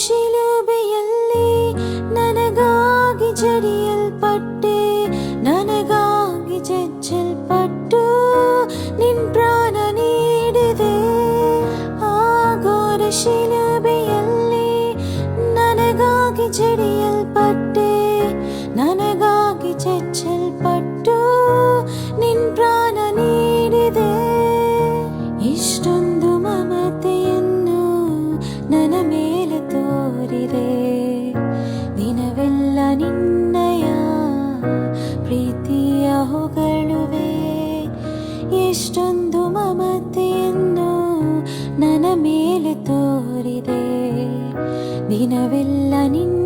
ಶಿಲುಬೆಯಲ್ಲಿ ನನಗಾಗಿ ಜಡಿಯಲ್ಪಟ್ಟೆ, ನನಗಾಗಿ ಜಜ್ಜಲ್ಪಟ್ಟು ನಿನ್ ಪ್ರಾಣ ನೀಡಿದೆ. ಆ ಘೋರ ಶಿಲುಬೆಯಲ್ಲಿ ನನಗಾಗಿ ಜಡಿಯಲ್ಪಟ್ಟೆ, ನನಗಾಗಿ ಜಜ್ಜಲ್ಪಟ್ಟು ನಿನ್ ಪ್ರಾಣ ನೀಡಿದೆ. ಇಷ್ಟೊಂದು ಮಮತೆಯನ್ನು ನನ್ನ ಮೇಲೆ ತೋರಿದೆ, ದಿನವೆಲ್ಲ ನಿನ್ನಯ ಪ್ರೀತಿಯ ಹೊಗಳುವೆ. ಎಷ್ಟೊಂದು ಮಮತೆಯನ್ನು ನನ್ನ ಮೇಲೆ ತೋರಿದೆ, ದಿನವೆಲ್ಲ ನಿನ್ನ